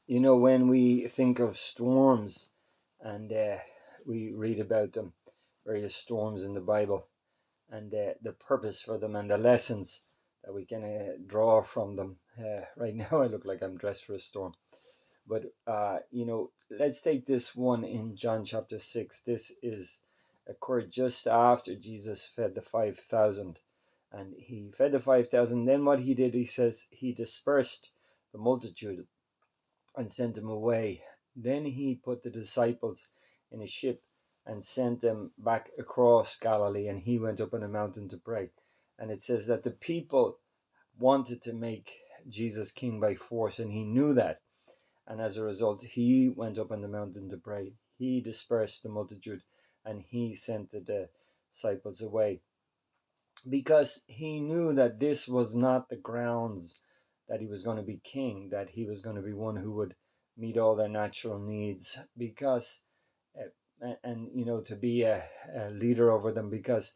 When we think of storms and we read about them, various storms in the Bible, and the purpose for them and the lessons that we can draw from them. Right now, I look like I'm dressed for a storm. But, let's take this one in John chapter 6. This is occurred just after Jesus fed the 5,000. And he fed the 5,000. Then what he did, he says, he dispersed the multitude and sent them away. Then he put the disciples in a ship and sent them back across Galilee, and he went up on a mountain to pray. And it says that the people wanted to make Jesus king by force, and he knew that. And as a result, he went up on the mountain to pray. He dispersed the multitude, and he sent the disciples away because he knew that this was not the grounds that he was going to be king, that he was going to be one who would meet all their natural needs, because to be a leader over them, because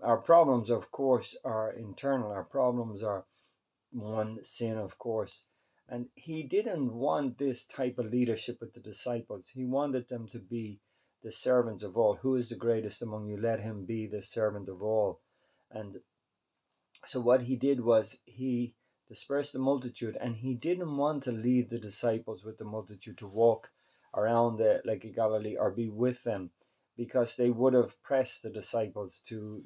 our problems, of course, are internal. Our problems are one, sin, of course. And he didn't want this type of leadership with the disciples. He wanted them to be the servants of all. Who is the greatest among you? Let him be the servant of all. And so what he did was he dispersed the multitude, and he didn't want to leave the disciples with the multitude to walk around the Lake of Galilee or be with them, because they would have pressed the disciples to,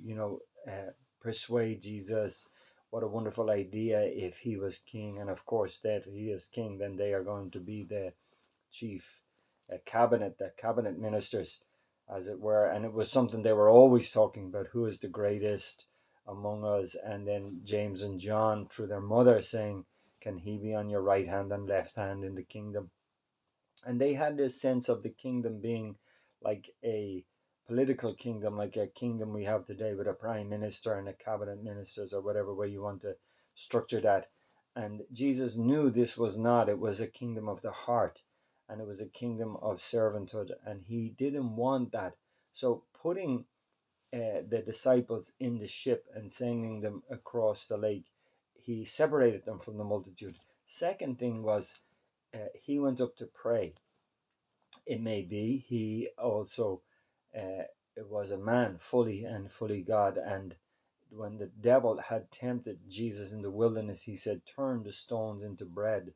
persuade Jesus what a wonderful idea if he was king. And of course, that if he is king, then they are going to be the chief the cabinet ministers, as it were. And it was something they were always talking about: who is the greatest among us? And then James and John, through their mother, saying, can he be on your right hand and left hand in the kingdom? And they had this sense of the kingdom being like a political kingdom, like a kingdom we have today with a prime minister and a cabinet ministers, or whatever way you want to structure that. And Jesus knew this was not. It was a kingdom of the heart, and it was a kingdom of servanthood, and he didn't want that. So putting the disciples in the ship and sending them across the lake, he separated them from the multitude. Second thing was, he went up to pray. It may be he also it was a man, fully God. And when the devil had tempted Jesus in the wilderness, he said, turn the stones into bread.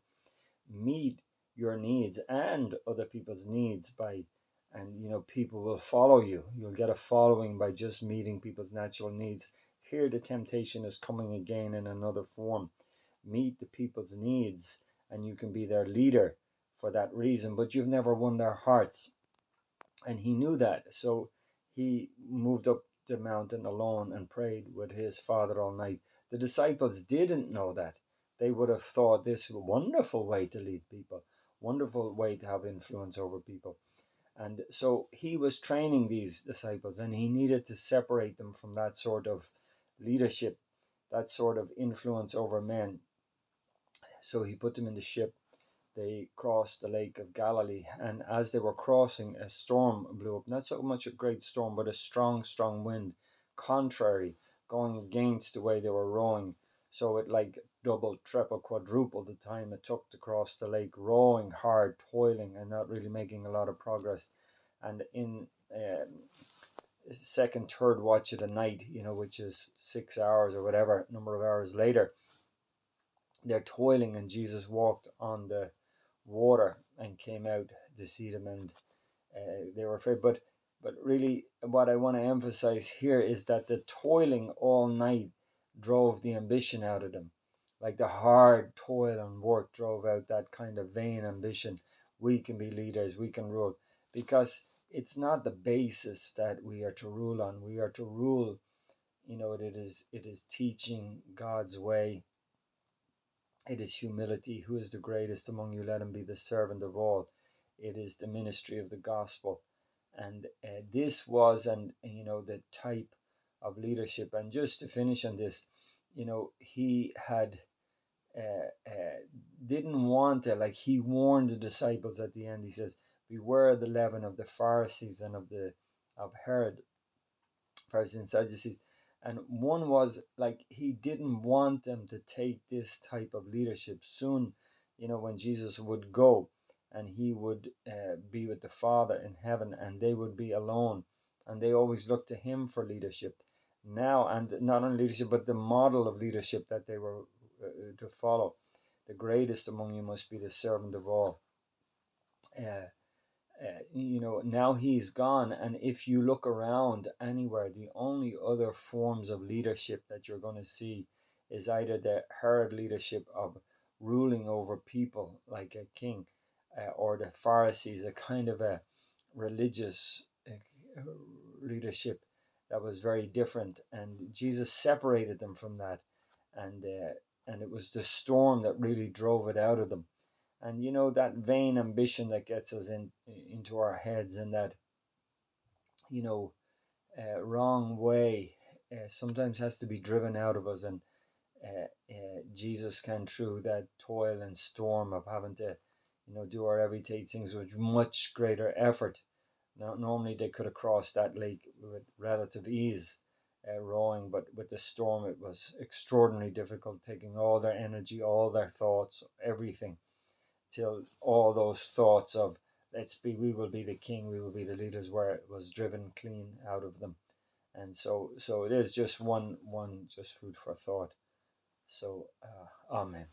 Meet your needs and other people's needs by, and people will follow you. You'll get a following by just meeting people's natural needs. Here the temptation is coming again in another form. Meet the people's needs, and you can be their leader for that reason, but you've never won their hearts. And he knew that. So he moved up the mountain alone and prayed with his father all night. The disciples didn't know that. They would have thought this a wonderful way to lead people, wonderful way to have influence over people. And so he was training these disciples, and he needed to separate them from that sort of leadership, that sort of influence over men. So he put them in the ship. They crossed the Lake of Galilee, and as they were crossing, a storm blew up. Not so much a great storm, but a strong wind, contrary, going against the way they were rowing. So it like double, triple, quadrupled the time it took to cross the lake, rowing hard, toiling, and not really making a lot of progress. And in second, third watch of the night, which is 6 hours or whatever number of hours later, they're toiling, and Jesus walked on the water and came out to see them, and they were afraid. But really, what I want to emphasize here is that the toiling all night drove the ambition out of them. Like the hard toil and work drove out that kind of vain ambition. We can be leaders, we can rule, because it's not the basis that we are to rule on. We are to rule, it is teaching God's way. It is humility. Who is the greatest among you? Let him be the servant of all. It is the ministry of the gospel. And this was, the type of leadership. And just to finish on this, he had didn't want to, like, he warned the disciples at the end. He says, beware of the leaven of the Pharisees and of Herod, Pharisees and Sadducees. And one was like, he didn't want them to take this type of leadership. Soon when Jesus would go and he would be with the Father in heaven, and they would be alone, and they always looked to him for leadership. Now, and not only leadership, but the model of leadership that they were to follow. The greatest among you must be the servant of all. Now he's gone, and if you look around anywhere, the only other forms of leadership that you're going to see is either the herd leadership of ruling over people like a king, or the Pharisees, a kind of a religious leadership that was very different, and Jesus separated them from that, and it was the storm that really drove it out of them. And that vain ambition that gets us into our heads, and that wrong way sometimes has to be driven out of us. And Jesus came through that toil and storm of having to do our everyday things with much greater effort. Now, normally they could have crossed that lake with relative ease, rowing, but with the storm it was extraordinarily difficult, taking all their energy, all their thoughts, everything, till all those thoughts of we will be the king, we will be the leaders, where it was driven clean out of them. And so it is just one just food for thought. So amen.